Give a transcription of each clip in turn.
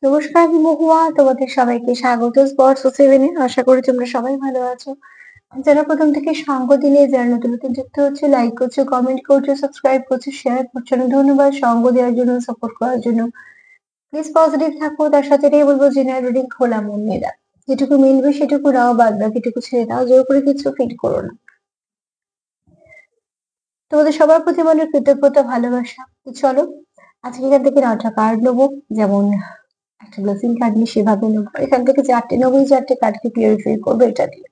নমস্কার, আমি মহুয়া। তোমাদের সবাইকে স্বাগত স্পর্শ সেভেনে। আশা করি তোমরা সবাই ভালো আছো। যারা প্রথম থেকে সঙ্গ দিলে, যারা নতুন নতুন যুক্ত হচ্ছে, লাইক করছো, কমেন্ট করছো, সাবস্ক্রাইব করছো, শেয়ার করছো, অনেক ধন্যবাদ সঙ্গ দেওয়ার জন্য, সাপোর্ট করার জন্য। প্লিজ পজিটিভ থাকো। তার সাথে এটাই বলবো, জেনারেল রিডিং খোলা মন নিয়ে দাও। যেটুকু মিলবে সেটুকু নাও, বাদ বাকিটুকু ছেড়ে দাও। জোর করে কিছু ফিট করো না। তোমাদের সবার প্রতি মনের কৃতজ্ঞতা, ভালোবাসা। তো চলো আজকে এখান থেকে 9টা কার্ড নেবো। যেমন একটা ব্লেসিং কার্ড নিয়ে সেভাবে নেবো। এখান থেকে 4টে নেবো, এই 4টে কার্ডকে ক্লিয়ারিফাই করবো এটা দিয়ে।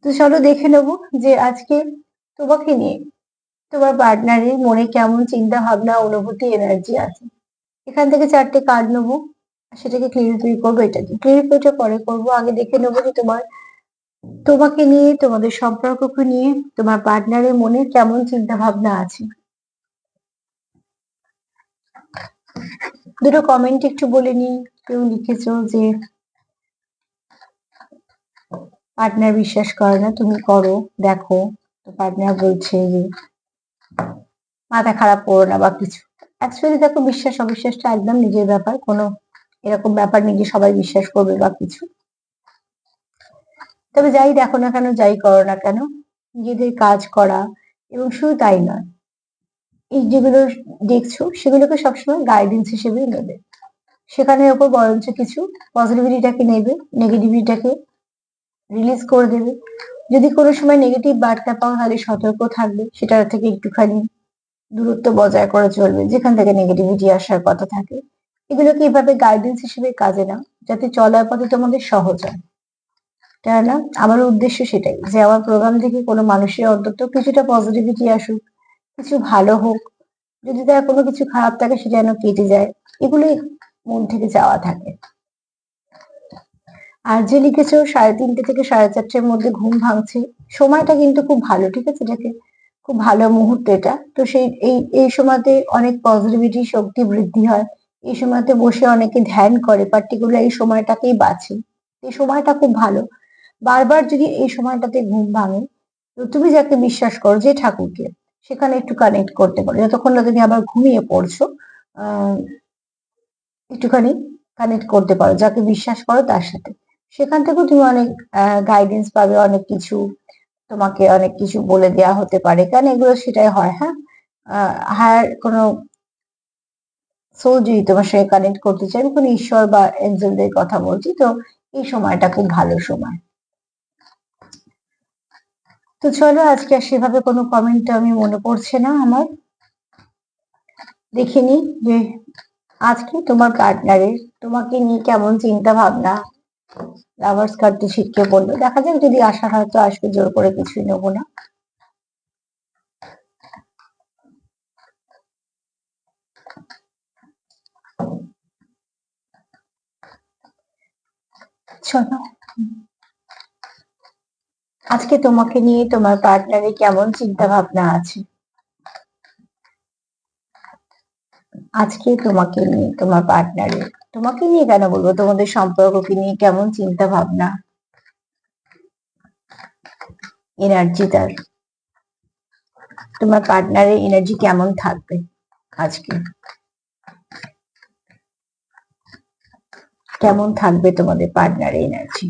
তো চলো দেখে নেবো যে আজকে তোমাকে নিয়ে তোমার পার্টনারের মনে কেমন চিন্তা ভাবনা, অনুভূতি, এনার্জি আছে। এখান থেকে 4টে কার্ড নেবো, সেটাকে ক্লিয়ারিফাই করবো এটা দিয়ে। ক্লিয়ারিফাইটা পরে করবো, আগে দেখে নেবো যে তোমাকে নিয়ে, তোমাদের সম্পর্ককে নিয়ে তোমার পার্টনারের মনে কেমন চিন্তা ভাবনা আছে। দুটো কমেন্ট একটু বলে নিই। কেউ লিখেছো যে পার্টনার বিশ্বাস করে না, তুমি করো, দেখো। তো পার্টনার বলছে যে মাথা খারাপ করো না বা কিছু। অ্যাকচুয়ালি দেখো, বিশ্বাস অবিশ্বাসটা একদম নিজের ব্যাপার। কোনো এরকম ব্যাপার নেই যে সবাই বিশ্বাস করবে বা কিছু। তবে যাই দেখো না কেন, যাই করো না কেন, নিজেদের কাজ করা, এবং শুধু তাই নয়, এই যেগুলো দেখছো সেগুলোকে সবসময় গাইডেন্স হিসেবেই নেবে। সেখানের ওপর বরঞ্চ কিছু পজিটিভিটিটাকে নেবে, নেগেটিভিটিটাকে রিলিজ করে দেবে। যদি কোনো সময় নেগেটিভ বার্তা পাও, তাহলে সতর্ক থাকবে, সেটা থেকে একটুখানি দূরত্ব বজায় করে চলবে যেখান থেকে নেগেটিভিটি আসার কথা থাকে। এগুলোকে এভাবে গাইডেন্স হিসেবে কাজে নাও, যাতে চলার পথে তোমাদের সহজ হয়। তাই না? আমার উদ্দেশ্য সেটাই, যে আমার প্রোগ্রাম থেকে কোনো মানুষের অন্তত কিছুটা পজিটিভিটি আসুক, কিছু ভালো হোক। যদি তার কোনো কিছু খারাপ থাকে, সেটা যেন কেটে যায়। এগুলোই মন থেকে চাওয়া থাকে। আর যে লিখেছো 3:30 থেকে 4:30-এর মধ্যে ঘুম ভাঙছে, সময়টা কিন্তু খুব ভালো, ঠিক আছে? এটাকে খুব ভালো মুহূর্ত এটা। তো সেই এই সময়তে অনেক পজিটিভিটি, শক্তি বৃদ্ধি হয়। এই সময়তে বসে অনেকে ধ্যান করে, পার্টিকুলার এই সময়টাকেই বাছে। এই সময়টা খুব ভালো। বারবার যদি এই সময়টাতে ঘুম ভাঙে, তো তুমি যাকে বিশ্বাস করো, যে ঠাকুরকে, সেখানে একটু কানেক্ট করতে পারো। যতক্ষণ না তুমি আবার ঘুমিয়ে পড়ছো, আহ একটুখানি কানেক্ট করতে পারো যাকে বিশ্বাস করো তার সাথে। সেখান থেকেও তুমি অনেক গাইডেন্স পাবে, অনেক কিছু তোমাকে অনেক কিছু বলে দেওয়া হতে পারে। কারণ এগুলো সেটাই হয়, হ্যাঁ। হায়ার কোনো সোল যদি তোমার সঙ্গে কানেক্ট করতে চাই, আমি কোনো ঈশ্বর বা এঞ্জেলদের কথা বলছি, তো এই সময়টা খুব ভালো সময়। তো চলো আজকে আর সেভাবে কোনো কমেন্ট আমি মনে পড়ছে না আমার। দেখিনি যে আজকে তোমার পার্টনারের তোমাকে নিয়ে কেমন চিন্তা ভাবনা। লাভার্স কার্ডটি ছিটকে পড়লো, দেখা যাক যদি আসা হয় তো আসবে, জোর করে কিছুই নেবো না। চলো আজকে তোমাকে নিয়ে তোমার পার্টনারের কেমন চিন্তা ভাবনা আছে। আজকে তোমাকে নিয়ে তোমার পার্টনারের, তোমাকে নিয়ে কেন বলবো, তোমাদের সম্পর্ককে নিয়ে কেমন চিন্তা ভাবনা, এনার্জি তার, তোমার পার্টনারের এনার্জি কেমন থাকবে আজকে, কেমন থাকবে তোমাদের পার্টনারের এনার্জি।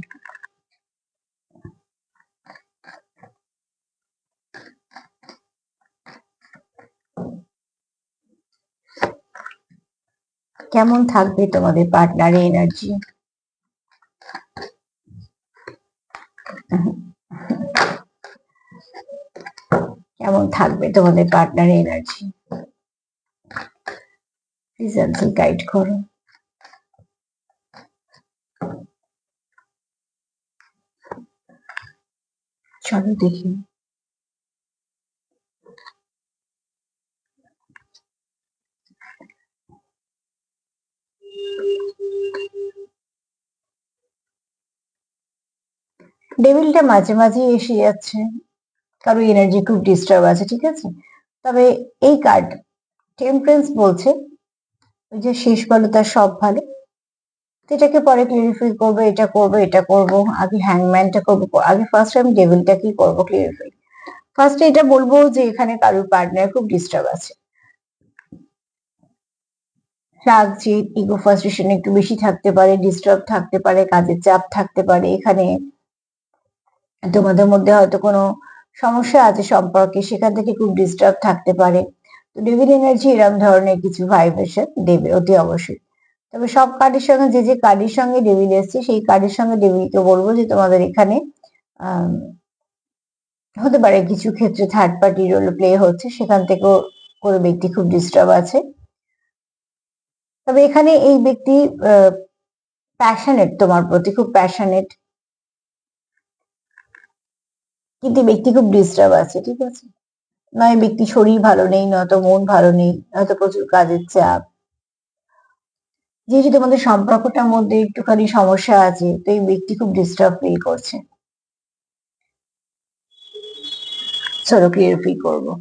কেমন থাকবে তোমাদের পার্টনারের এনার্জি। কেমন থাকবে তোমাদের পার্টনারের এনার্জি। প্লিজ আনসার গাইড করো। চলো দেখি। ডেভিলটা মাঝে মাঝে এসে যাচ্ছে, কারো এনার্জি খুব ডিস্টার্ব আছে, ঠিক আছে? তবে এই কার্ড টেম্পারেন্স বলছে ওই যে শেষ ভালো তার সব ভালো। তো এটাকে পরে ক্লিয়ারিফাই করবো, এটা করবো, এটা করবো, আগে হ্যাংম্যানটা করবো, আগে ফার্স্ট আমি ডেভিলটাকেই করবো ক্লিয়ারিফাই। ফার্স্টে এটা বলবো যে এখানে কারোর পার্টনার খুব ডিস্টার্ব আছে। রাগ, জেদ, ইগো, ফ্রাস্ট্রেশন একটু বেশি থাকতে পারে, ডিস্টার্ব থাকতে পারে, কাজের চাপ থাকতে পারে। এখানে তোমাদের মধ্যে হয়তো কোনো সমস্যা আছে সম্পর্কে, সেখান থেকে খুব ডিস্টার্ব থাকতে পারে। তো ডেভিল এনার্জি এরকম ধরনের কিছু ভাইব্রেশন দেবে অতি অবশ্যই। তবে সব কার্ডের সঙ্গে যে কার্ডের সঙ্গে ডেভিল এসছে সেই কার্ডের সঙ্গে ডেভিলকে বলবো যে তোমাদের এখানে আহ হতে পারে কিছু ক্ষেত্রে থার্ড পার্টি রোল প্লে হচ্ছে, সেখান থেকেও কোনো ব্যক্তি খুব ডিস্টার্ব আছে। তবে এখানে এই ব্যক্তি প্যাশনেট, তোমার প্রতি খুব প্যাশনেট, কিন্তু ব্যক্তি খুব ডিস্টার্ব আছে, ঠিক আছে? নয় ব্যক্তি শরীর ভালো নেই, নয়তো মন ভালো নেই, নয়তো প্রচুর কাজের চাপ। যেহেতু তোমাদের সম্পর্কটার মধ্যে একটুখানি সমস্যা আছে, তো এই ব্যক্তি খুব ডিস্টার্ব ফিল করছে। চলো ক্লিয়ারিফাই করবো।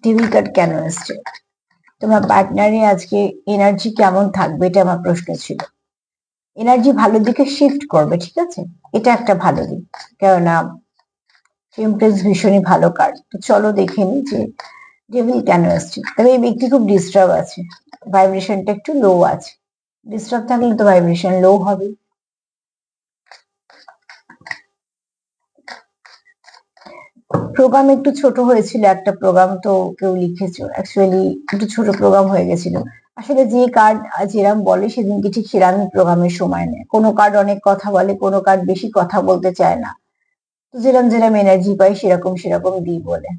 ডেভিল কার্ড কেন এসছে? তোমার পার্টনারে আজকে এনার্জি কেমন থাকবে, এটা আমার প্রশ্ন ছিল। এনার্জি ভালো দিকে শিফট করবে, ঠিক আছে? এটা একটা ভালো দিক, কেননা টেম্পারেন্স ভীষণই ভালো কার্ড। তো চলো দেখে নি যে ডেভিল কেন আসছে। তবে এই ব্যক্তি খুব ডিস্টার্ব আছে, ভাইব্রেশনটা একটু লো আছে। ডিস্টার্ব থাকলে তো ভাইব্রেশন লো হবে। প্রোগ্রাম একটু ছোট হয়েছিল, একটা প্রোগ্রাম তো কেউ লিখেছো, অ্যাকচুয়ালি একটু ছোট প্রোগ্রাম হয়ে গেছিল। আসলে যে কার্ড যেরাম বলে সেদিনকে ঠিক সেরামই প্রোগ্রামের সময় নেয়। কোনো কার্ড অনেক কথা বলে, কোনো কার্ড বেশি কথা বলতে চায় না। তো যেরাম যেরাম এনার্জি পাই সেরকম সেরকম দিই বলে।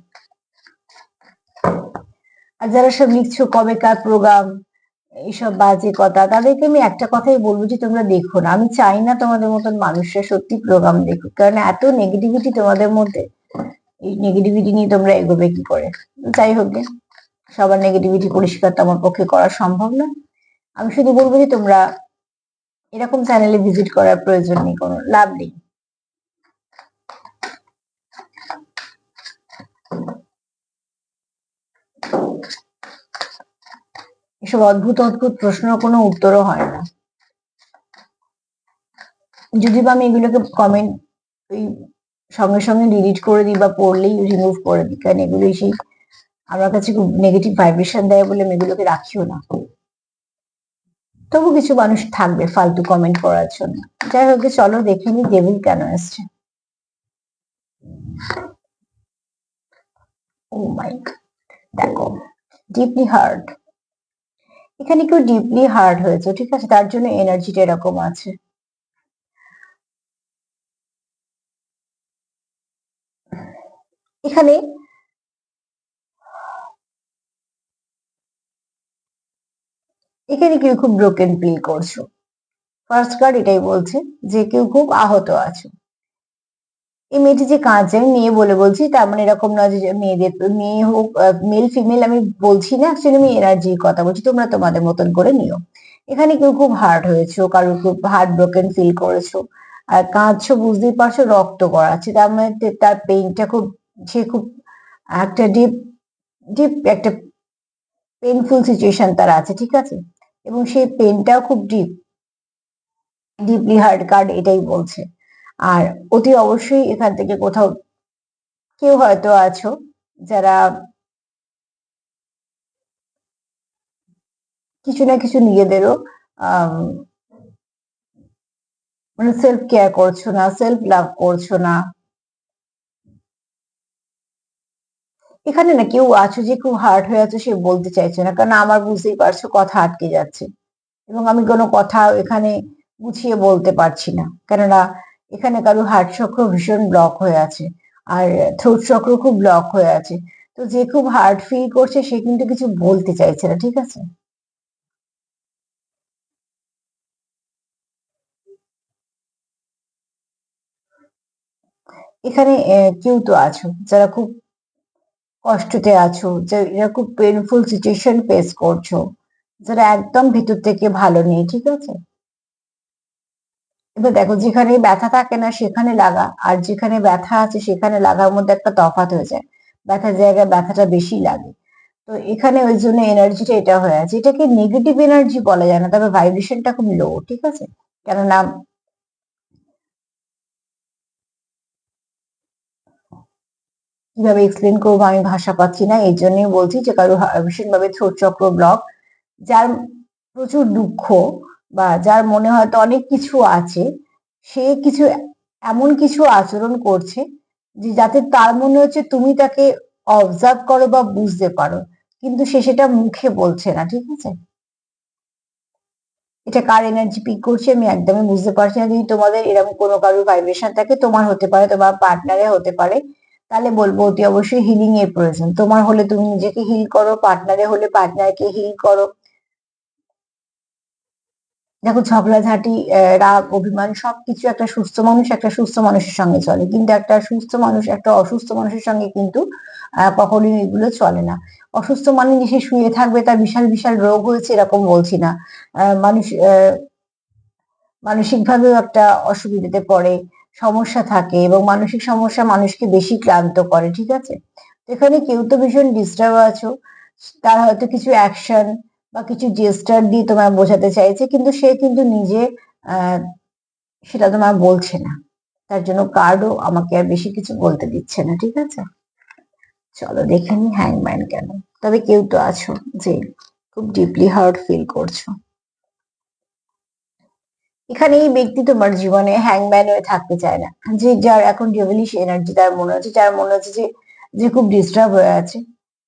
আর যারা সব লিখছো কবেকার প্রোগ্রাম, এইসব বাজে কথা, তাদেরকে আমি একটা কথাই বলবো যে তোমরা দেখো না। আমি চাই না তোমাদের মতন মানুষরা সত্যি প্রোগ্রাম দেখুক, কারণ এত নেগেটিভিটি তোমাদের মধ্যে। এই নেগেটিভিটি নিয়ে তোমরা এগোবে কি করে? যাই হোক গে, সবার নেগেটিভিটি পরিষ্কার তো আমার পক্ষে করা সম্ভব না। আমি শুধু বলবো যে তোমরা এরকম চ্যানেলে ভিজিট করার প্রয়োজন নেই, কোনো লাভ নেই। এসব অদ্ভুত অদ্ভুত প্রশ্ন কোনো উত্তরও হয় না। যদি বা আমি এগুলোকে কমেন্ট ওই সঙ্গে সঙ্গে ডিলিট করে দিই বা পড়লেই রিমুভ করে দিই, কারণ এগুলোই সেই আমার কাছে খুব নেগেটিভ ভাইব্রেশন দেয় বলে আমি এগুলোকে রাখিও না। তবু কিছু মানুষ থাকবে ফালতু কমেন্ট করার জন্য। যাই হোক, চলো দেখে নি ডেভিল কেন আসছে। ও মাই, দেখো ডিপলি হার্ট। এখানে কেউ ডিপলি হার্ট হয়েছে, ঠিক আছে? তার জন্য এনার্জিটা এরকম আছে। এখানে এখানে কেউ খুব ব্রোকেন ফিল করছো। ফার্স্ট কার্ড এটাই বলছে যে কেউ খুব আহত আছে। এই মেয়েটি যে কাঁদছে, আমি মেয়ে বলে বলছি, তার মানে এরকম না যে মেয়েদের, মেয়ে হোক মেল ফিমেল আমি বলছি না, অ্যাকচুয়ালি আমি এনার্জির কথা বলছি, তোমরা তোমাদের মতন করে নিও। এখানে কেউ খুব হার্ট হয়েছো, কারোর খুব হার্ট ব্রোকেন ফিল করেছো, আর কাঁদছো, বুঝতেই পারছো রক্ত গড়াচ্ছে, তার মানে তার পেইনটা খুব, সে খুব একটা ডিপ ডিপ একটা পেইনফুল সিচুয়েশন তার আছে, ঠিক আছে? এবং সেই পেনটাও খুব ডিপ, ডিপলি হার্ট কার্ড এটাই বলছে। আর অতি অবশ্যই এখান থেকে কোথাও কেউ হয়তো আছো যারা কিছু না কিছু নিজেদেরও আহ মানে সেলফ কেয়ার করছো না, সেলফ লাভ করছো না। এখানে না কেউ আছো যে খুব হার্ট হয়ে আছো, সে বলতে চাইছে না, কারণ আমার বুঝতেই পারছো কথা আটকে যাচ্ছে, এবং আমি কোনো কথা এখানে গুছিয়ে বলতে পারছি না, কেননা এখানে কারো হার্ট চক্র ভীষণ ব্লক হয়ে আছে, আর থ্রোট চক্র খুব ব্লক হয়ে আছে। তো যে খুব হার্ট ফিল করছে সে কিন্তু কিছু বলতে চাইছে না, ঠিক আছে? এখানে কেউ তো আছো যারা খুব কষ্টতে আছো, যারা খুব পেনফুল সিচুয়েশন ফেস করছো, যারা একদম ভিতর থেকে ভালো নেই, ঠিক আছে? এবার দেখো, যেখানে ব্যথা থাকে না সেখানে লাগা, আর যেখানে ব্যথা আছে সেখানে লাগার মধ্যে একটা তফাৎ হয়ে যায়। ব্যথার জায়গায় ব্যথাটা বেশি লাগে। তো এখানে ওই জন্য এনার্জিটা এটা হয়ে আছে। এটাকে নেগেটিভ এনার্জি বলা যায় না, তবে ভাইব্রেশনটা খুব লো, ঠিক আছে? কেননা কিভাবে এক্সপ্লেন করবো আমি ভাষা পাচ্ছি না, এই জন্যই বলছি যে কারো ভীষণভাবে থ্রোট চক্র ব্লক, যার প্রচুর দুঃখ বা যার মনে হয়তো অনেক কিছু আছে, সে কিছু এমন কিছু আচরণ করছে যে যাতে তার মনে হচ্ছে তুমি তাকে অবজার্ভ করো বা বুঝতে পারো, কিন্তু সে সেটা মুখে বলছে না, ঠিক আছে? এটা কার এনার্জি পিক করছে আমি একদমই বুঝতে পারছি না। যদি তোমাদের এরকম কোনো কারোর ভাইব্রেশন থাকে, তোমার হতে পারে, তোমার পার্টনারে হতে পারে, তাহলে বলবো অতি অবশ্যই হিলিং এর প্রয়োজন। তোমার হলে তুমি নিজেকে হিল করো, পার্টনারে হলে পার্টনারকে হিল করো। দেখো, ঝগড়াঝাটি, রাগ, অভিমান সবকিছু একটা সুস্থ মানুষ একটা সুস্থ মানুষের সঙ্গে চলে, কিন্তু একটা সুস্থ মানুষ একটা অসুস্থ মানুষের সঙ্গে কিন্তু কখনোই এগুলো চলে না। অসুস্থ মানে যে সে শুয়ে থাকবে, তার বিশাল বিশাল রোগ হয়েছে এরকম বলছি না। মানুষ মানসিক ভাবেও একটা অসুবিধাতে পড়ে, সমস্যা থাকে, এবং মানসিক সমস্যা মানুষকে বেশি ক্লান্ত করে, ঠিক আছে? তো এখানে কেউ তো ভীষণ ডিস্টার্ব আছো, তার হয়তো কিছু অ্যাকশন বা কিছু জেস্টার দিয়ে তোমায় বোঝাতে চাইছে, কিন্তু সে কিন্তু নিজে আহ সেটা তোমার বলছে না। তার জন্য কার্ডও আমাকে আর বেশি কিছু বলতে দিচ্ছে না, ঠিক আছে? চলো দেখে নি হ্যাংম্যান কেন। তবে কেউ তো আছো যে খুব ডিপলি হার্ট ফিল করছো। এখানে এই ব্যক্তি তোমার জীবনে হ্যাংম্যান হয়ে থাকতে চায় না, যে যার এখন ডেভিলিশ এনার্জি, তার মনে হচ্ছে, যার মনে হচ্ছে যে যে খুব ডিস্টার্ব হয়ে আছে,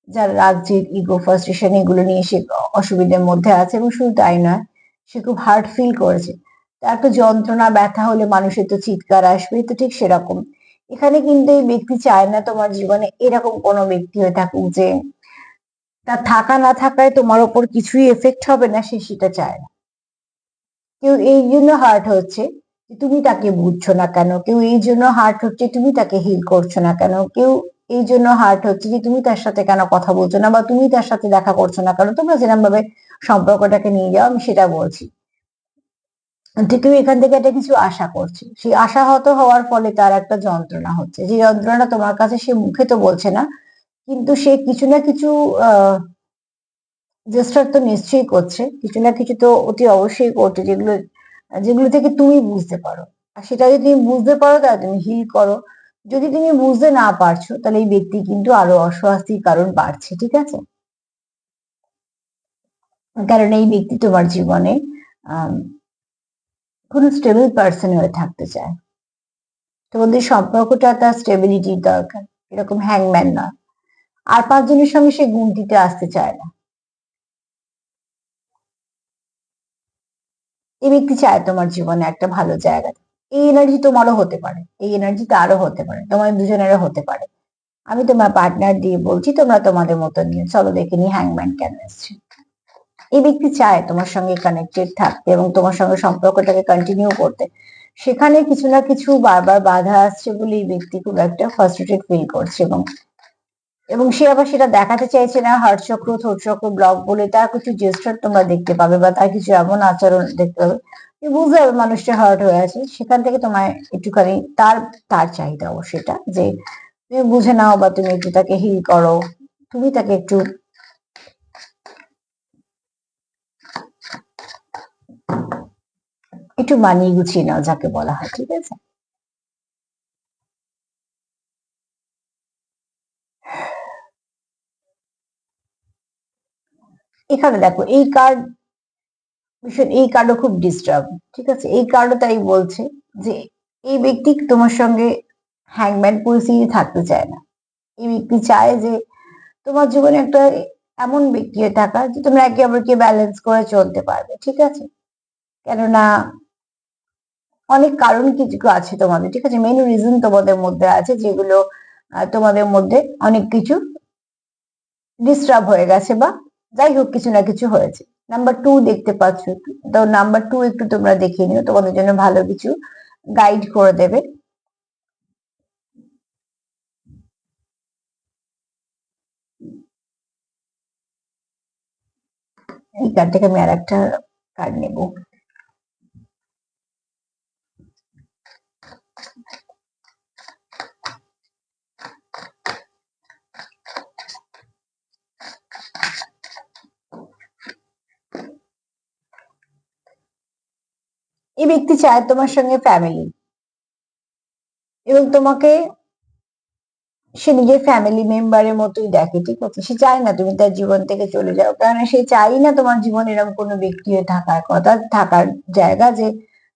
যার রাগ, জেদ, ইগো, ফার্স্ট্রেশন এগুলো নিয়ে সে অসুবিধার মধ্যে আছে, এবং শুধু তাই নয়, সে খুব হার্ট ফিল করেছে। তার তো যন্ত্রণা ব্যথা হলে মানুষের তো চিৎকার আসবে, তো ঠিক সেরকম এখানে কিন্তু এই ব্যক্তি চায় না তোমার জীবনে এরকম কোনো ব্যক্তি হয়ে থাকুক যে তার থাকা না থাকায় তোমার ওপর কিছুই এফেক্ট হবে না, সে সেটা চায় না। কেউ এই জন্য হার্ট হচ্ছে যে তুমি তাকে বুঝছো না কেন, কেউ এই জন্য হার্ট হচ্ছে তুমি তাকে হিল করছো না কেন, কেউ এই জন্য হার্ট হচ্ছে যে তুমি তার সাথে কেন কথা বলছো না, বা তুমি তার সাথে দেখা করছো না কেন, তোমরা যেরকম ভাবে সম্পর্কটাকে নিয়ে যাও আমি সেটা বলছি। যে কেউ এখান থেকে একটা কিছু আশা করছে, সেই আশাহত হওয়ার ফলে তার একটা যন্ত্রণা হচ্ছে, যে যন্ত্রণা তোমার কাছে সে মুখে তো বলছে না, কিন্তু সে কিছু না কিছু আহ জেস্টার তো নিশ্চয়ই করছে, কিছু না কিছু তো অতি অবশ্যই করছে, যেগুলো যেগুলো থেকে তুমি বুঝতে পারো। আর সেটা যদি তুমি বুঝতে পারো তাহলে তুমি হিল করো। যদি তুমি বুঝতে না পারছো, তাহলে এই ব্যক্তি কিন্তু আরো অস্বস্তির কারণ বাড়ছে, ঠিক আছে? কারণ এই ব্যক্তি তোমার জীবনে আহ কোনো স্টেবল পার্সন হয়ে থাকতে চায়। তোমাদের সম্পর্কটা তার স্টেবিলিটির দরকার, এরকম হ্যাংম্যান নয়। আর পাঁচজনের সঙ্গে সে গুনতিতে আসতে চায় না। এই ব্যক্তি চায় তোমার জীবনে একটা ভালো জায়গা। এই এনার্জি তোমারও হতে পারে, এই এনার্জি তারও হতে পারে, তোমার দুজনেরও হতে পারে। আমি তোমার পার্টনার দিয়ে বলছি, তোমরা তোমাদের মতো নিয়ে চলো দেখে নি হ্যাংম্যান কেন এসছে। এই ব্যক্তি চায় তোমার সঙ্গে কানেক্টেড থাকতে এবং তোমার সঙ্গে সম্পর্কটাকে কন্টিনিউ করতে। সেখানে কিছু না কিছু বারবার বাধা আসছে বলে এই ব্যক্তি খুব একটা ফ্রাস্ট্রেটেড ফিল করছে, এবং এবং সে আবার সেটা দেখাতে চাইছে না হার্ট চক্র, থ্রোট চক্র ব্লক বলে। তার কিছু জেস্টার তোমরা দেখতে পাবে, বা তার কিছু এমন আচরণ দেখতে পাবে, তুমি বুঝতে পারবে মানুষটা হার্ট হয়ে আছে। সেখান থেকে তোমায় একটুখানি তার তার চাহিদা ও সেটা যে তুমি বুঝে নাও, বা তুমি একটু তাকে হিল করো, তুমি তাকে একটু একটু মানিয়ে গুছিয়ে নাও, যাকে বলা হয়, ঠিক আছে? এখানে দেখো এই কার্ড, ভীষণ এই কার্ডও খুব ডিস্টার্ব, ঠিক আছে? এই কার্ডও তাই বলছে যে এই ব্যক্তি তোমার সঙ্গে হ্যাংম্যান পরিস্থিতি থাকতে চায় না। এই ব্যক্তি চায় যে তোমার জীবনে একটা এমন ব্যক্তি হয়ে থাকা যে তোমরা একে অপরকে ব্যালেন্স করে চলতে পারবে, ঠিক আছে? কেননা অনেক কারণ কিছু আছে তোমাদের, ঠিক আছে? মেন রিজন তোমাদের মধ্যে আছে, যেগুলো তোমাদের মধ্যে অনেক কিছু ডিস্টার্ব হয়ে গেছে, বা যাই হোক কিছু না কিছু হয়েছে। নাম্বার টু দেখতে পাচ্ছ, তো নাম্বার টু একটু তোমরা দেখে নিও, তোমাদের জন্য ভালো কিছু গাইড করে দেবে। এই কার্ড থেকে আমি আর একটা কার্ড নেব। এই ব্যক্তি চায় তোমার সঙ্গে ফ্যামিলি, এবং তোমাকে সে নিজের ফ্যামিলি মেম্বারের মতোই দেখে, ঠিক আছে? সে চায় না তুমি তার জীবন থেকে চলে যাও, কারণ সে চাই না তোমার জীবন এরকম কোনো ব্যক্তি হয়ে থাকার কথা, থাকার জায়গা যে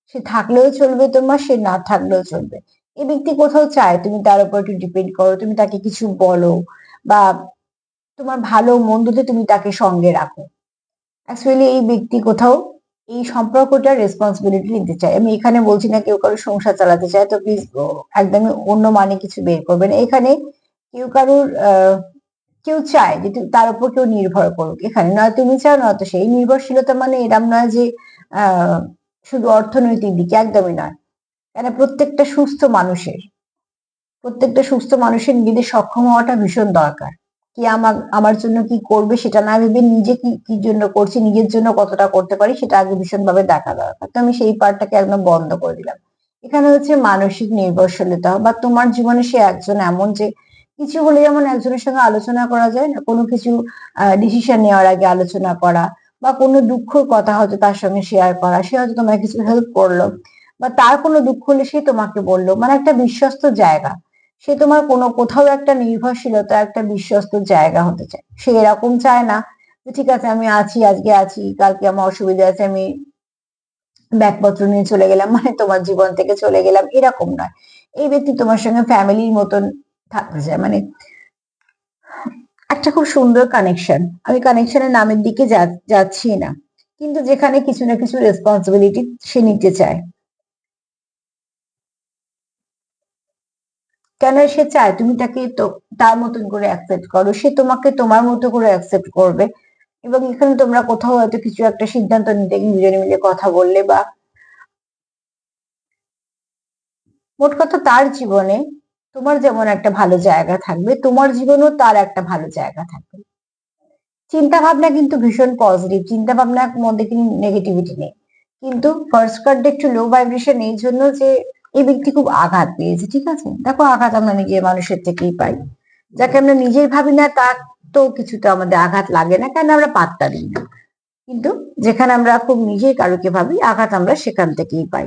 সে থাকলেও চলবে তোমার, সে না থাকলেও চলবে। এই ব্যক্তি কোথাও চায় তুমি তার উপর একটু ডিপেন্ড করো, তুমি তাকে কিছু বলো, বা তোমার ভালো মন্দতে তুমি তাকে সঙ্গে রাখো। অ্যাকচুয়ালি এই ব্যক্তি কোথাও এই সম্পর্কটার রেসপন্সিবিলিটি নিতে চায়। আমি এখানে বলছি না কেউ কারোর সংসার চালাতে চায়, তো প্লিজ একদমই অন্য মানে কিছু বের করবেন এখানে। কেউ কারোর কেউ চায় যে তার উপর কেউ নির্ভর করুক, এখানে নয় তুমি চাও নয়তো সেই নির্ভরশীলতা মানে এরম নয় যে আহ শুধু অর্থনৈতিক দিকে, একদমই নয়। কেন প্রত্যেকটা সুস্থ মানুষের নিজেদের সক্ষম হওয়াটা ভীষণ দরকার। কি আমার আমার জন্য কি করবে সেটা না ভেবে নিজে কি কি জন্য করছি, নিজের জন্য কতটা করতে পারি সেটা আগে ভীষণ ভাবে দেখা দরকার। তো আমি সেই পার্টটাকে একদম বন্ধ করে দিলাম। এখানে হচ্ছে মানসিক নির্ভরশীলতা, বা তোমার জীবনে সে একজন এমন যে কিছু হলে যেমন একজনের সঙ্গে আলোচনা করা যায় না, কোনো কিছু ডিসিশন নেওয়ার আগে আলোচনা করা, বা কোনো দুঃখের কথা হয়তো তার সঙ্গে শেয়ার করা, সে হয়তো তোমায় কিছু হেল্প করলো, বা তার কোনো দুঃখ হলে সে তোমাকে বললো, মানে একটা বিশ্বস্ত জায়গা। সে তোমার কোনো কোথাও একটা নির্ভরশীলতা, একটা বিশ্বস্ত জায়গা হতে চায়। সে এরকম চায় না যে ঠিক আছে আমি আছি, আজকে আছি, কালকে আমার অসুবিধা আছে, আমি ব্যাগপত্র নিয়ে চলে গেলাম, মানে তোমার জীবন থেকে চলে গেলাম, এরকম নয়। এই ব্যক্তি তোমার সঙ্গে ফ্যামিলির মতন থাকতে চায়, মানে একটা খুব সুন্দর কানেকশন। আমি কানেকশনের নামের দিকে যাচ্ছি না, কিন্তু যেখানে কিছু না কিছু রেসপন্সিবিলিটি সে নিতে চায়। কেন সে চায় তুমি তাকে তো তার মতন করে অ্যাকসেপ্ট করো, সে তোমাকে তোমার মতো করে অ্যাকসেপ্ট করবে। এবং এখানে তোমরা কোথাও হয়তো কিছু একটা সিদ্ধান্ত নিতে গিয়ে দুজনে মিলে কথা বললে, বা মোট কথা তার জীবনে তোমার যেমন একটা ভালো জায়গা থাকবে, তোমার জীবনেও তার একটা ভালো জায়গা থাকবে। চিন্তা ভাবনা কিন্তু ভীষণ পজিটিভ, চিন্তা ভাবনার মধ্যে কিন্তু নেগেটিভিটি নেই। কিন্তু ফার্স্ট কার্ডটা একটু লো ভাইব্রেশন, এই জন্য যে এই ব্যক্তি খুব আঘাত পেয়েছে, ঠিক আছে? দেখো, আঘাত আমরা নিজের মানুষের থেকেই পাই। যাকে আমরা নিজেই ভাবি না তার তো কিছুতে আমাদের আঘাত লাগে না, কেন আমরা পাত্তা দিই না। কিন্তু যেখানে আমরা খুব নিজেই কারোকে ভাবি, আঘাত আমরা সেখান থেকেই পাই।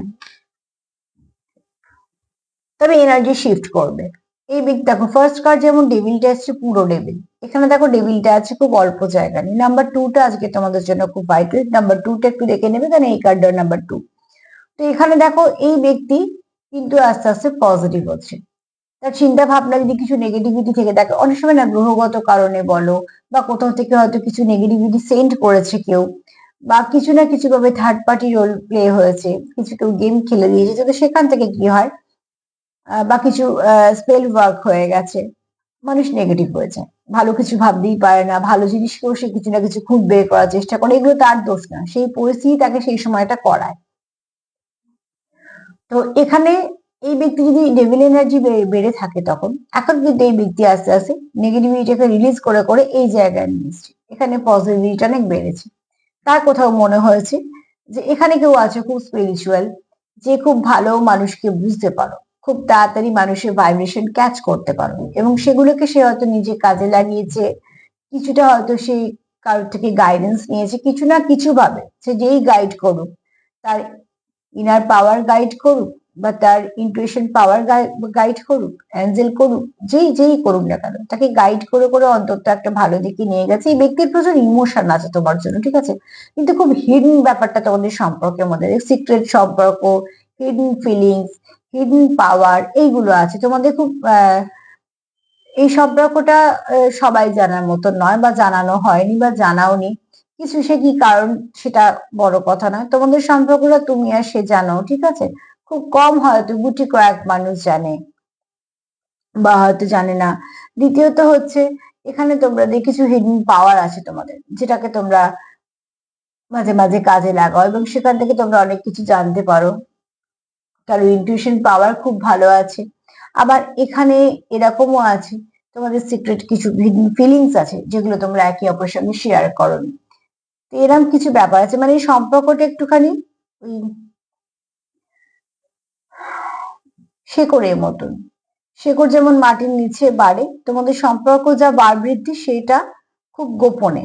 তবে এনার্জি শিফট করবে এই ব্যক্তি। দেখো, ফার্স্ট কার্ড যেমন ডেভিলটা আসছে, পুরো ডেভিল। এখানে দেখো ডেভিলটা আছে খুব অল্প জায়গা নিয়ে। নাম্বার টুটা আজকে তোমাদের জন্য খুব ভাইটাল। নাম্বার টুটা একটু দেখে নেবে, কারণ এই কার্ডটার নাম্বার টু। তো এখানে দেখো এই ব্যক্তি কিন্তু আস্তে আস্তে পজিটিভ হচ্ছে। তার চিন্তা ভাবনা যদি কিছু নেগেটিভিটি থেকে থাকে, অনেক সময় না গ্রহগত কারণে বলো, বা কোথাও থেকে হয়তো কিছু নেগেটিভিটি সেন্ড করেছে কেউ, বা কিছু না কিছু ভাবে থার্ড পার্টি রোল প্লে হয়েছে, কিছু কেউ গেম খেলে দিয়েছে, তো সেখান থেকে কি হয়, বা কিছু স্পেল ওয়ার্ক হয়ে গেছে, মানুষ নেগেটিভ হয়ে যায়, ভালো কিছু ভাবতেই পারে না, ভালো জিনিসকেও সে কিছু না কিছু খুঁত বের করার চেষ্টা করে। এগুলো তার দোষ না, সেই পরিস্থিতি তাকে সেই সময়টা করায়। তো এখানে এই ব্যক্তি যদি ডেভিল এনার্জি বেড়ে থাকে, তখন এখন কিন্তু এই ব্যক্তি আস্তে আস্তে নেগেটিভিটিকে রিলিজ করে করে এই জায়গায় নিয়ে এসছে। এখানে পজিটিভিটি অনেক বেড়েছে। তার কোথাও মনে হয়েছে যে এখানে কেউ আছে খুব স্পিরিচুয়াল, যে খুব ভালো মানুষকে বুঝতে পারো, খুব তাড়াতাড়ি মানুষের ভাইব্রেশন ক্যাচ করতে পারো, এবং সেগুলোকে সে হয়তো নিজে কাজে লাগিয়েছে। কিছুটা হয়তো সে কারোর থেকে গাইডেন্স নিয়েছে, কিছু না কিছু ভাবে সে যেই গাইড করুক, তার ইনার পাওয়ার গাইড করুক, বা তার ইন্টুইশন পাওয়ার গাইড করুক, অ্যাঞ্জেল করুক, যেই যেই করুক না কেন, তাকে গাইড করে করে অন্তত একটা ভালো দিকে নিয়ে গেছে। এই ব্যক্তির প্রচুর ইমোশন আছে তোমার জন্য, ঠিক আছে? কিন্তু খুব হিডেন ব্যাপারটা তোমাদের সম্পর্কের মধ্যে, সিক্রেট সম্পর্ক, হিডেন ফিলিংস, হিডেন পাওয়ার, এইগুলো আছে তোমাদের খুব। এই সম্পর্কটা সবাই জানার মতো নয়, বা জানানো হয়নি, বা জানাওনি। কিছু সে কি কারণ সেটা বড় কথা নয়, তোমাদের সম্পর্কটা তুমি আর সে জানো, ঠিক আছে? খুব কম হয়তো গুটি কয়েক মানুষ জানে, বা হয়তো জানে না। দ্বিতীয়ত হচ্ছে, এখানে তোমরা কিছু হিডেন পাওয়ার আছে তোমাদের, যেটাকে তোমরা মাঝে মাঝে কাজে লাগাও, এবং সেখান থেকে তোমরা অনেক কিছু জানতে পারো। কারো ইনটিউশন পাওয়ার খুব ভালো আছে। আবার এখানে এরকমও আছে, তোমাদের সিক্রেট কিছু ফিলিংস আছে যেগুলো তোমরা একে অপরের সঙ্গে শেয়ার করো। তো এরকম কিছু ব্যাপার আছে, মানে এই সম্পর্কটা একটুখানি ওই শেকড়ের মতন। শেকড় যেমন মাটির নিচে বাড়ে, তোমাদের সম্পর্ক যা বার বৃদ্ধি সেটা খুব গোপনে।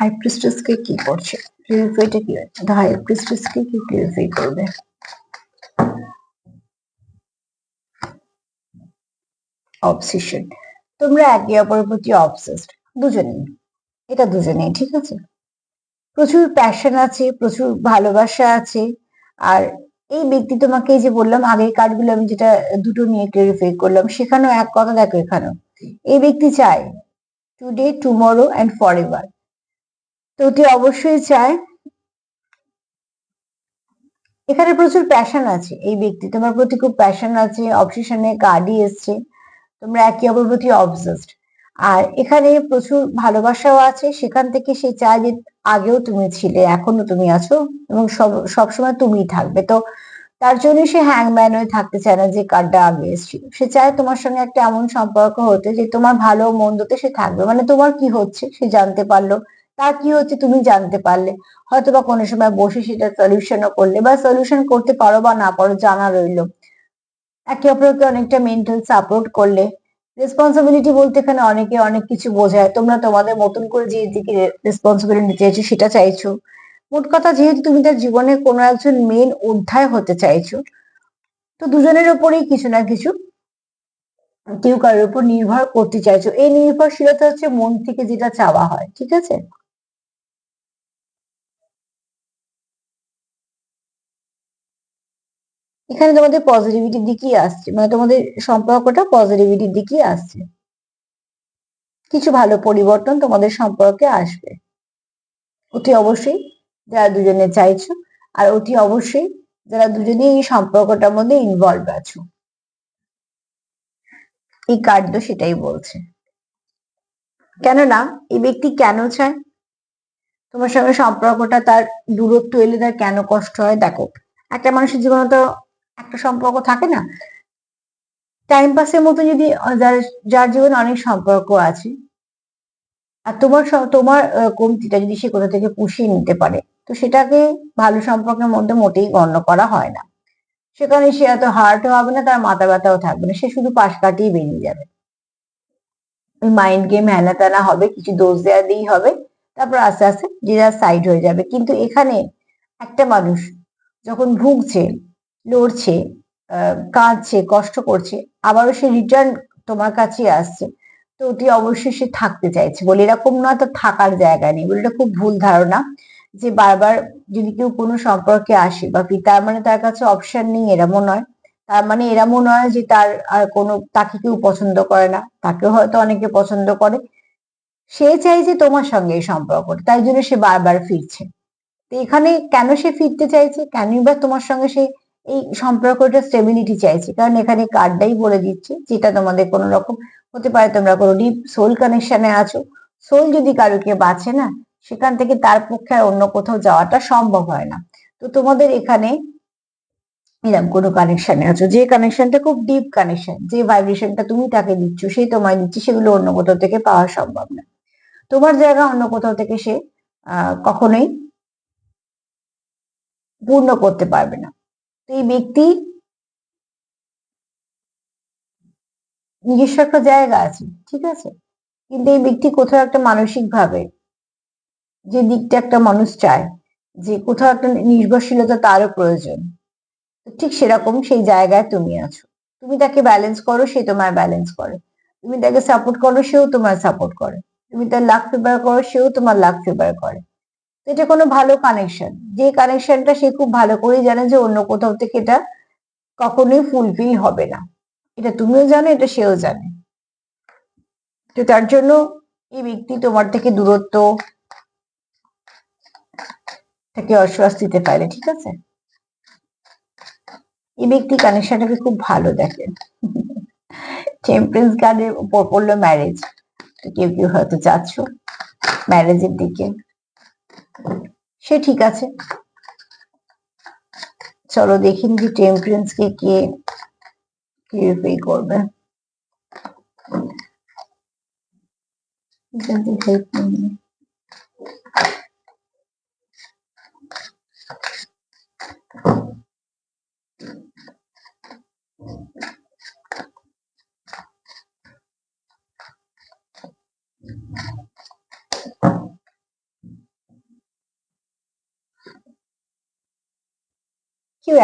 হাই প্রিস্টেস কে কি করছে, ক্লিয়ারিফাইটা কি হচ্ছে, হাই প্রিস্টেস কে কি ক্লিয়ারিফাই করবে। অবসেশন, তোমরা একে অপরের প্রতি অবসেসড, দুজনেই, এটা দুজনেই, ঠিক আছে। প্রচুর প্যাশন আছে, প্রচুর ভালোবাসা আছে। আর এই ব্যক্তি তোমাকে, এই যে বললাম আগের কার্ডগুলো আমি যেটা দুটো নিয়ে ক্লিয়ারিফাই করলাম, সেখানেও এক কথা দেখো, এখানেও এই ব্যক্তি চায় টুডে, টুমরো অ্যান্ড ফরএভার। তো অতি অবশ্যই চায়, এখানে প্রচুর প্যাশন আছে, এই ব্যক্তি তোমার প্রতি খুব প্যাশন আছে, অবসেশনে কার্ডই এসছে, তোমরা একে অপরের প্রতি অবসেসড। আর এখানে প্রচুর ভালোবাসাও আছে, সেখান থেকে সে চায় যে আগেও তুমি ছিলে, এখনো তুমি আছো, এবং সবসময় তুমিই থাকবে। তো তার জন্য সে হ্যাংম্যান হয়ে থাকতে চায় না, যে কার্ডটা আগে এসেছিল। সে চায় তোমার সঙ্গে একটা এমন সম্পর্ক হতে যে তোমার ভালো মন্দতে সে থাকবে, মানে তোমার কি হচ্ছে সে জানতে পারলো, তার কি হচ্ছে তুমি জানতে পারলে, হয়তো বা কোনো সময় বসে সেটা সলিউশনও করলে, বা সলিউশন করতে পারো বা না পারো জানা রইলো, একে অপরকে অনেকটা মেন্টাল সাপোর্ট করলে। রেসপন্সিবিলিটি বলতে এখানে অনেকে অনেক কিছু বোঝায়, তোমরা তোমাদের মতন করে যে দিকে রেসপন্সিবিলিটি নিতে চাইছো সেটা চাইছো। মোট কথা, যেহেতু তুমি তার জীবনে কোনো একজন মেন অধ্যায় হতে চাইছো, তো দুজনের উপরেই কিছু না কিছু কেউ কারোর উপর নির্ভর করতে চাইছো। এই নির্ভরশীলতা হচ্ছে মন থেকে যেটা চাওয়া হয়, ঠিক আছে। এখানে তোমাদের পজিটিভিটির দিকেই আসছে, মানে তোমাদের সম্পর্কটা পজিটিভিটির দিকেই আসছে, কিছু ভালো পরিবর্তন তোমাদের সম্পর্কে আসবে অতি অবশ্যই, যারা দুজনে চাইছো। আর অতি অবশ্যই যারা দুজনেই এই সম্পর্কটার মধ্যে ইনভলভ আছো, এই কার্ড তো সেটাই বলছে। কেননা এই ব্যক্তি কেন চায় তোমার সঙ্গে সম্পর্কটা, তার দূরত্ব এলে তার কেন কষ্ট হয়। দেখো, একটা মানুষের জীবনে তো একটা সম্পর্ক থাকে না, টাইম পাসের মতো যদি যার যার জীবনে অনেক সম্পর্ক আছে, আর তোমার কমতিটা যদি সে কোথা থেকে পুষিয়ে নিতে পারে, তো সেটাকে ভালো সম্পর্কের মধ্যে মোটেই গণ্য করা হয় না। সেখানে সে এত হার্টও হবে না, তার মাথা ব্যথাও থাকবে না, সে শুধু পাশ কাটিয়ে বেরিয়ে যাবে। ওই মাইন্ড গেম হ্যানা ত্যানা হবে, কিছু দোষ দেওয়া দিয়েই হবে, তারপর আস্তে আস্তে যে যার সাইড হয়ে যাবে। কিন্তু এখানে একটা মানুষ যখন ভুগছে, লড়ছে, কাঁদছে, কষ্ট করছে, আবারও সে রিটার্ন তোমার কাছে আসছে, তো অতি অবশ্যই সে থাকতে চাইছে বলে এরকম নয় তো থাকার জায়গা নেই বলে, এটা খুব ভুল ধারণা। যে বারবার যদি কেউ কোনো সম্পর্কে আসে বা তার মানে তার কাছে অপশন নেই, এরমও নয়। তার মানে এরমও নয় যে তার আর কোনো, তাকে কেউ পছন্দ করে না, তাকেও হয়তো অনেকে পছন্দ করে। সে চাইছে তোমার সঙ্গে এই সম্পর্কটা, তাই জন্য সে বারবার ফিরছে। তো এখানে কেন সে ফিরতে চাইছে, কেনই বা তোমার সঙ্গে সে এই সম্পর্কটা স্টেবিলিটি চাইছে, কারণ এখানে কার্ডটাই বলে দিচ্ছে যেটা তোমাদের কোনো রকম হতে পারে, তোমরা কোনো ডিপ সোল কানেকশনে আছো। সোল যদি কারোকে বাঁচে না, সেখান থেকে তার পক্ষে আর অন্য কোথাও যাওয়াটা সম্ভব হয় না। তো তোমাদের এখানে এরকম কোনো কানেকশনে আছো, যে কানেকশনটা খুব ডিপ কানেকশন, যে ভাইব্রেশনটা তুমি তাকে দিচ্ছ, সে তোমায় দিচ্ছে, সেগুলো অন্য কোথাও থেকে পাওয়া সম্ভব না। তোমার জায়গা অন্য কোথাও থেকে সে কখনোই পূর্ণ করতে পারবে না। তো এই ব্যক্তি নিজস্ব একটা জায়গা আছে, ঠিক আছে, কিন্তু এই ব্যক্তি কোথাও একটা মানসিক ভাবে যে দিকটা একটা মানুষ চায়, যে কোথাও একটা নির্ভরশীলতা তারও প্রয়োজন, ঠিক সেরকম সেই জায়গায় তুমি আছো। তুমি তাকে ব্যালেন্স করো, সে তোমায় ব্যালেন্স করে। তুমি তাকে সাপোর্ট করো, সেও তোমায় সাপোর্ট করে। তুমি তার লাক ফেভার করো, সেও তোমার লাক ফেভার করে। তো এটা কোনো ভালো কানেকশন, যে কানেকশনটা সে খুব ভালো করেই জানে যে অন্য কোথাও থেকে এটা কখনোই ফুলফিল হবে না। এটা তুমিও জানো, এটা সেও জানে। তো তার জন্য এই ব্যক্তি তোমার থেকে দূরত্ব থেকে অস্বস্তিতে পারে, ঠিক আছে। এই ব্যক্তি কানেকশনটাকে খুব ভালো দেখে। টেম্পারেন্স কার্ডের উপর পড়লো ম্যারেজ, তো কেউ কেউ হয়তো যাচ্ছ ম্যারেজের দিকে, সে ঠিক আছে। চলো দেখিন যে টেম্পারেন্স কে কে ক্লিয়ারিফাই করবে। হেল্প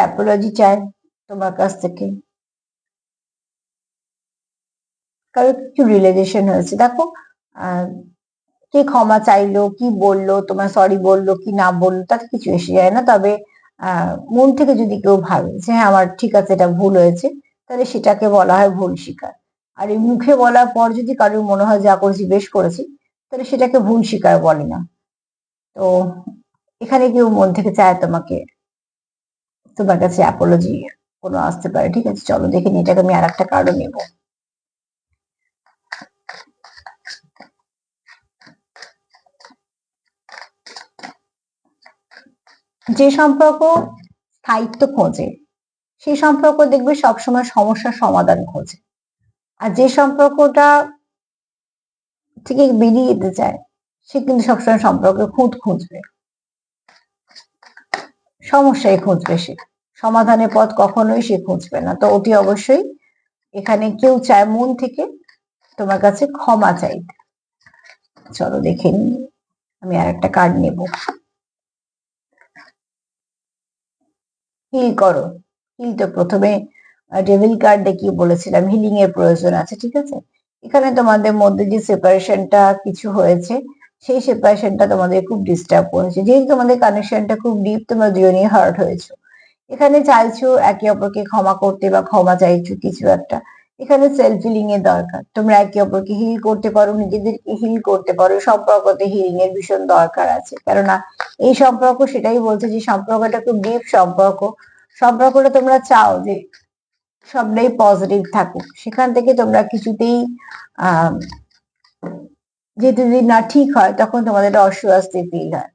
অ্যাপোলজি চায় তোমার কাছ থেকে, কারো কিছু রিয়েলাইজেশন হয়েছে। দেখো কে ক্ষমা চাইলো, কি বললো, তোমার সরি বললো কি না বললো তাতে কিছু এসে যায় না। তবে মন থেকে যদি কেউ ভাবে যে হ্যাঁ আমার ঠিক আছে এটা ভুল হয়েছে, তাহলে সেটাকে বলা হয় ভুল স্বীকার। আর এই মুখে বলার পর যদি কারোর মনে হয় যা করেছি বেশ করেছি, তাহলে সেটাকে ভুল স্বীকার বলে না। তো এখানে কেউ মন থেকে চায় তোমাকে, তোমার কাছে অ্যাপোলজি কোনো আসতে পারে। ঠিক আছে, চলো দেখে নি, এটাকে আমি আর একটা কার্ডও নেবো। যে সম্পর্ক স্থায়িত্ব খোঁজে সেই সম্পর্ক দেখবে সবসময় সমস্যার সমাধান খোঁজে। আর যে সম্পর্কটা থেকে বেরিয়ে যেতে চায় সে কিন্তু সবসময় সম্পর্কে খুঁজবে, সমস্যায় খুঁজবে, সে সমাধানের পথ কখনোই সে খুঁজবে না। তো অতি অবশ্যই এখানে কেউ চায় মন থেকে তোমার কাছে ক্ষমা চাইতে। চলো দেখে নি, আমি আর একটা কার্ড নেব। হিল করো। হিল তো প্রথমে ডেভিল কার্ড দেখিয়ে বলেছিলাম হিলিং এর প্রয়োজন আছে। ঠিক আছে, এখানে তোমাদের মধ্যে যে সেপারেশনটা কিছু হয়েছে সেই সেপারেশনটা তোমাদের খুব ডিস্টার্ব করেছে। যেহেতু তোমাদের কানেকশনটা খুব ডিপ, তোমরা দুজনেই হার্ট হয়েছো। এখানে চাইছো একে অপরকে ক্ষমা করতে বা ক্ষমা চাইছো কিছু একটা। এখানে সেলফ হিলিং এর দরকার, তোমরা একে অপরকে হিল করতে পারো, নিজেদেরকে হিল করতে পারো। সম্পর্কতে হিলিং এর ভীষণ দরকার আছে, কেননা এই সম্পর্ক সেটাই বলছে যে সম্পর্কটা খুব ডিপ সম্পর্ক। সম্পর্কটা তোমরা চাও যে সবটাই পজিটিভ থাকুক, সেখান থেকে তোমরা কিছুতেই আহ যেহেতু যদি না ঠিক হয় তখন তোমাদের একটা অস্বস্তি ফিল হয়।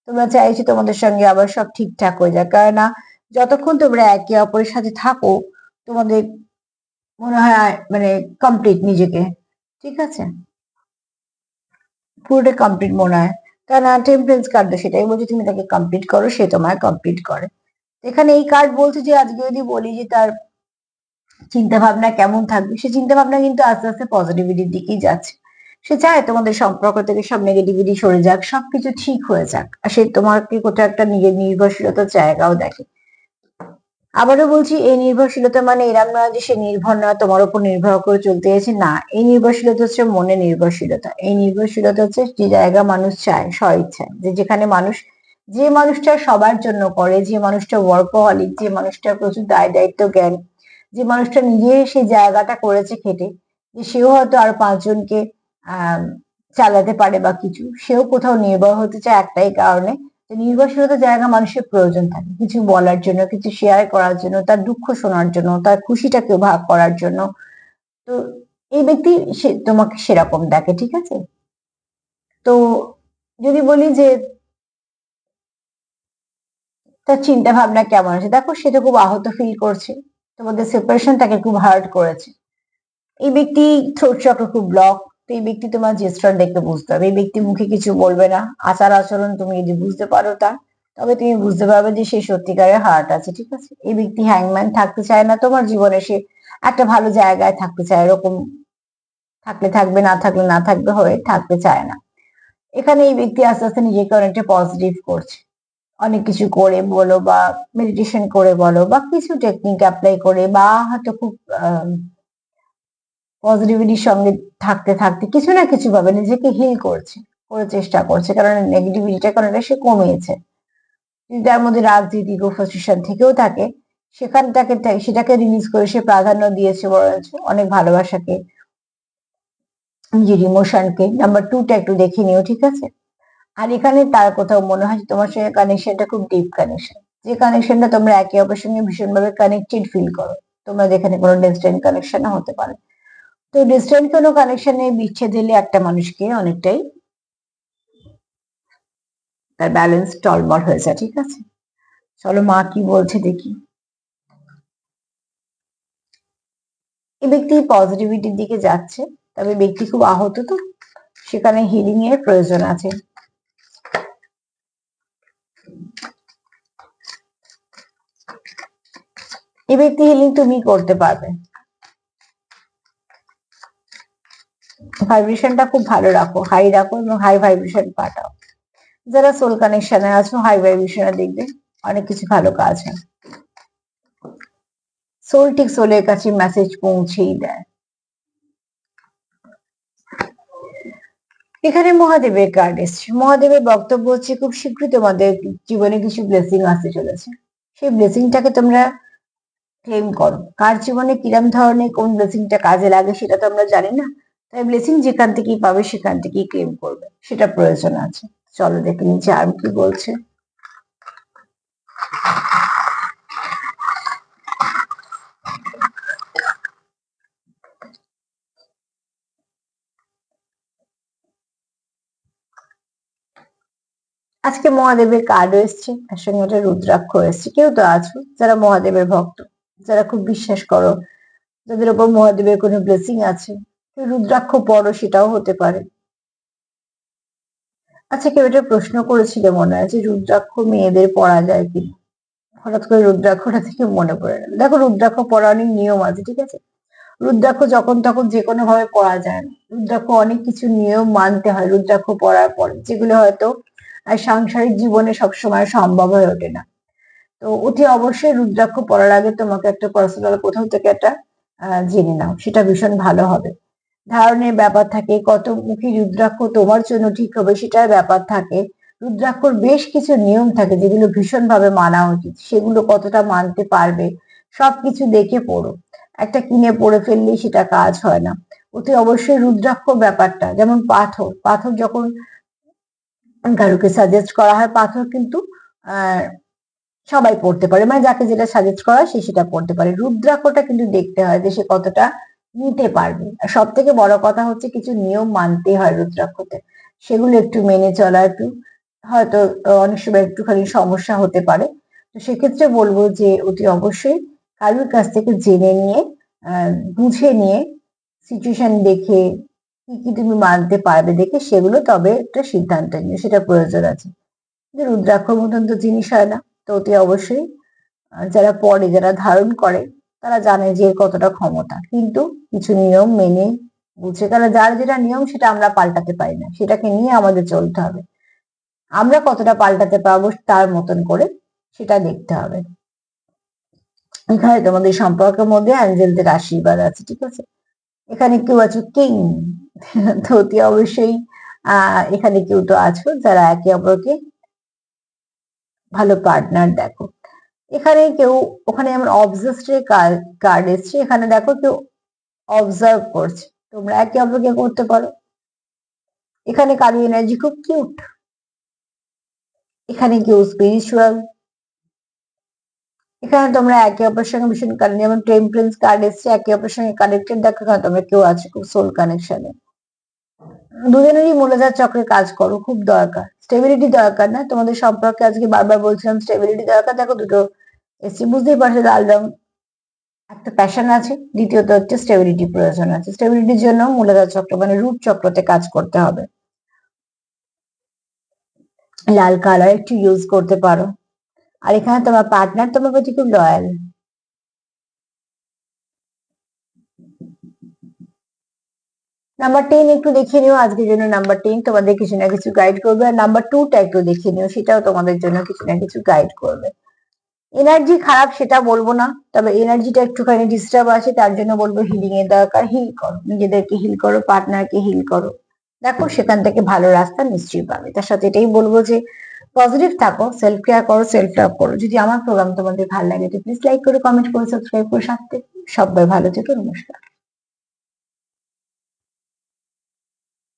তোমরা চাইছো তোমাদের সঙ্গে আবার সব ঠিকঠাক হয়ে যাক, কেননা যতক্ষণ তোমরা একে অপরের সাথে থাকো তোমাদের মনে হয় মানে কমপ্লিট নিজেকে। ঠিক আছে, পুরোটা কমপ্লিট মনে হয়, কারণ টেম্পারেন্স কার্ড সেটাই বলছে তুমি তাকে কমপ্লিট করো, সে তোমায় কমপ্লিট করে। এখানে এই কার্ড বলছে যে আজকে যদি বলি যে তার চিন্তা ভাবনা কেমন থাকবে, সে চিন্তা ভাবনা কিন্তু আস্তে আস্তে পজিটিভিটির দিকেই যাচ্ছে। সে চায় তোমাদের সম্পর্ক থেকে সব নেগেটিভিটি সরে যাক, সবকিছু ঠিক হয়ে যাক। আর সে তোমাকে কোথাও একটা নিজের নির্ভরশীলতার জায়গাও দেখে। আবারও বলছি, এই নির্ভরশীলতা মানে এরম নয় যে সে নির্ভর নয়, তোমার উপর নির্ভর করে চলতে গেছে, না। এই নির্ভরশীলতা হচ্ছে মনে নির্ভরশীলতা। এই নির্ভরশীলতা হচ্ছে যে জায়গা মানুষ চায় স্বইচ্ছায়, যে যেখানে মানুষ, যে মানুষটা সবার জন্য করে, যে মানুষটা ওয়ার্কহলিক, যে মানুষটা প্রচুর দায় দায়িত্ব জ্ঞান, যে মানুষটা নিজে সেই জায়গাটা করেছে খেটে, যে সেও হয়তো আর পাঁচজনকে আহ চালাতে পারে বা কিছু, সেও কোথাও নির্ভর হতে চায় একটাই কারণে, যে নির্ভরশীলতার জায়গা মানুষের প্রয়োজন থাকে কিছু বলার জন্য, কিছু শেয়ার করার জন্য, তার দুঃখ শোনার জন্য, তার খুশিটাকে ভাগ করার জন্য। তো এই ব্যক্তি সে তোমাকে সেরকম দেখে। ঠিক আছে, তো যদি বলি যে তার চিন্তা ভাবনা কেমন আছে, দেখো সে তো খুব আহত ফিল করছে, তোমাদের সেপারেশন তাকে খুব হার্ট করেছে। এই ব্যক্তি থ্রোট চক্র খুব ব্লক। তো এই ব্যক্তি তোমার জেস্টার দেখে বুঝতে হবে, এই ব্যক্তি মুখে কিছু বলবে না, আচার আচরণ তুমি যদি বুঝতে পারো তার, তবে তুমি বুঝতে পারবে যে সে সত্যিকারের হার্ট আছে। ঠিক আছে, এই ব্যক্তি হ্যাংম্যান থাকতে চায় না তোমার জীবনে, সে একটা ভালো জায়গায় থাকতে চায়, এরকম থাকলে থাকবে, না থাকলে না থাকবে হয়ে থাকতে চায় না। এখানে এই ব্যক্তি আস্তে আস্তে নিজেকে অনেকটা পজিটিভ করছে, অনেক কিছু করে বলো বা মেডিটেশন করে বলো বা কিছু টেকনিক অ্যাপ্লাই করে বা হয়তো খুব পজিটিভিটির সঙ্গে থাকতে থাকতে কিছু না কিছু ভাবে নিজেকে হিল করছে, করে চেষ্টা করছে, কারণ নেগেটিভিটিটা কারণে সে কমিয়েছে। যদি তার মধ্যে রাজনীতি ও ফ্রাস্ট্রেশন থেকেও থাকে, সেখানটাকে সেটাকে রিলিজ করে সে প্রাধান্য দিয়েছে বরঞ্চ অনেক ভালোবাসাকে, নিজের ইমোশনকে। নাম্বার টুটা একটু দেখে নিও। ঠিক আছে, আর এখানে তার কোথাও মনে হয় তোমার সঙ্গে কানেকশনটা খুব ডিপ কানেকশন, যে কানেকশনটা তোমরা একে অপরের সঙ্গে ভীষণভাবে কানেক্টেড ফিল করো। তোমরা যেখানে কোনো ডিস্টেন্ট কানেকশন হতে পারে। তো ডিস্টেন্ট কোনো কানেকশনে বিচ্ছেদ দিলে একটা মানুষকে অনেকটাই তার ব্যালেন্স টলমল হয়ে যায়। ঠিক আছে, চলো মা কি বলছে দেখি। এই ব্যক্তি পজিটিভিটির দিকে যাচ্ছে, তবে ব্যক্তি খুব আহত, তো সেখানে হিলিং এর প্রয়োজন আছে। এই ব্যক্তি হিলিং তুমি করতে পারবে, ভাইব্রেশনটা খুব ভালো রাখো, হাই রাখো এবং হাই ভাইব্রেশন পাঠাও। যারা সোল কানেকশনে আছো হাই ভাইব্রেশনে দেখবে অনেক কিছু ভালো কাজ হয়। সোল ঠিক সোলের কাছে মেসেজ পৌঁছেই দেয়। এখানে মহাদেবের কার্ড এসছে। মহাদেবের বক্তব্য হচ্ছে খুব শীঘ্রই তোমাদের জীবনে কিছু ব্লেসিং আসতে চলেছে, সেই ব্লেসিংটাকে তোমরা ক্লেম করো। কার জীবনে কিরম ধরনের কোন ব্লেসিংটা কাজে লাগে সেটা তো আমরা জানি না, তাই ব্লেসিং যেখান থেকেই পাবে সেখান থেকেই ক্লেম করবে, সেটা প্রয়োজন আছে। চলো দেখে নিচে আর কি বলছে। আজকে মহাদেবের কার্ড এসছে, তার সঙ্গে একটা রুদ্রাক্ষ এসছে। কেউ তো আছো যারা মহাদেবের ভক্ত, যারা খুব বিশ্বাস করো, যাদের উপর মহাদেবের কোনো ব্লেসিং আছে, কেউ রুদ্রাক্ষ পড়ো, সেটাও হতে পারে। আচ্ছা, কেউ এটা প্রশ্ন করেছিল মনে হয় যে রুদ্রাক্ষ মেয়েদের পড়া যায় কিনা। হঠাৎ করে রুদ্রাক্ষটা থেকে মনে পড়ে গেল। দেখো, রুদ্রাক্ষ পড়া অনেক নিয়ম আছে, ঠিক আছে? রুদ্রাক্ষ যখন তখন যে কোনো ভাবে পড়া যায় না। রুদ্রাক্ষ অনেক কিছু নিয়ম মানতে হয় রুদ্রাক্ষ পড়ার পরে, যেগুলো হয়তো সাংসারিক জীবনে সবসময় সম্ভব হয়ে ওঠে না। তো অতি অবশ্যই রুদ্রাক্ষ পড়ার আগে তোমাকে একটা পার্সোনাল কোথাও থেকে একটা জেনে নাও, সেটা ভীষণ ভালো হবে। ধারণের ব্যাপার থাকে, কত মুখী রুদ্রাক্ষ তোমার জন্য ঠিক হবে সেটার ব্যাপার থাকে। রুদ্রাক্ষর বেশ কিছু নিয়ম থাকে যেগুলো ভীষণ ভাবে মানা উচিত, সেগুলো কতটা মানতে পারবে সবকিছু দেখে পড়ো। একটা কিনে পড়ে ফেললেই সেটা কাজ হয় না। অতি অবশ্যই রুদ্রাক্ষ ব্যাপারটা, যেমন পাথর, পাথর যখন কারোকে সাজেস্ট করা হয়, পাথর কিন্তু আহ সবাই পড়তে পারে, মানে যাকে যেটা সাজেস্ট করা হয় সে সেটা পড়তে পারে। রুদ্রাক্ষটা কিন্তু দেখতে হয় যে সে কতটা নিতে পারবে। আর সব থেকে বড় কথা হচ্ছে কিছু নিয়ম মানতে হয় রুদ্রাক্ষতে, সেগুলো একটু মেনে চলা একটু হয়তো অনেক সময় একটুখানি সমস্যা হতে পারে। তো সেক্ষেত্রে বলবো যে অতি অবশ্যই কারোর কাছ থেকে জেনে নিয়ে বুঝে নিয়ে সিচুয়েশন দেখে কি কি তুমি মানতে পারবে দেখে সেগুলো তবে একটা সিদ্ধান্ত নিয়ে সেটা প্রয়োজন আছে। যে রুদ্রাক্ষ মতন তো জিনিস হয় না। তো অতি অবশ্যই যারা পড়ে, যারা ধারণ করে, তারা জানে যে এর কতটা ক্ষমতা, কিন্তু কিছু নিয়ম মেনে বুঝে, কারণ যার যেটা নিয়ম সেটা আমরা পাল্টাতে পারি না, সেটাকে নিয়ে আমাদের চলতে হবে। আমরা কতটা পাল্টাতে পারবো তার মতন করে সেটা দেখতে হবে। এখানে তোমাদের সম্পর্কের মধ্যে অ্যাঞ্জেলদের আশীর্বাদ আছে, ঠিক আছে? এখানে কেউ আছো কিং, তো অতি অবশ্যই এখানে কেউ তো আছো যারা একে অপরকে ভালো পার্টনার। দেখো এখানে কেউ, ওখানে আমার অবজার্ভের কার্ড এসছে, এখানে দেখো কেউ অবজার্ভ করছে, তোমরা একে অপরকে করতে পারো। এখানে কারো এনার্জি খুব কিউট, এখানে কেউ স্পিরিচুয়াল, এখানে তোমরা একে অপরের সঙ্গে ভীষণ যেমন টেম্পারেন্স কার্ড এসছে, একে অপরের সঙ্গে কানেক্টেড। দেখো এখানে তোমরা কেউ আছো খুব সোল কানেকশনে, দুজনেরই মূলাধার চক্রে কাজ করো, খুব দরকার। স্টেবিলিটি দরকার না তোমাদের সম্পর্কে, আজকে বারবার বলছিলাম স্টেবিলিটি দরকার। দেখো দুটো এসছি, বুঝতেই পারছো লাল রং, একটা প্যাশন আছে, দ্বিতীয়ত হচ্ছে স্টেবিলিটি প্রয়োজন আছে। স্টেবিলিটির জন্য মূলাধার চক্র মানে রুট চক্রতে কাজ করতে হবে। লাল কালার একটু ইউজ করতে পারো। আর এখানে তোমার পার্টনার তোমার প্রতি খুব লয়াল। নাম্বার 10 একটু দেখে নিও আজকের জন্য। নাম্বার 10 তোমাদের কিছু না কিছু গাইড করবে, আর নাম্বার 2টা একটু দেখে নিও, সেটাও তোমাদের জন্য কিছু না কিছু গাইড করবে। এনার্জি খারাপ সেটা বলবো না, তবে এনার্জিটা একটুখানি ডিস্টার্ব আছে, তার জন্য বলবো হিলিং এর দরকার। হিল করো, নিজেদেরকে হিল করো, পার্টনারকে হিল করো, দেখো সেখান থেকে ভালো রাস্তা নিশ্চয়ই পাবে। তার সাথে এটাই বলবো যে পজিটিভ থাকো, সেলফ কেয়ার করো, সেলফ লাভ করো। যদি আমার প্রোগ্রাম তোমাদের ভালো লাগে তো প্লিজ লাইক করে, কমেন্ট করে, সাবস্ক্রাইব করে সাথে। সবাই ভালো থেকো, নমস্কার।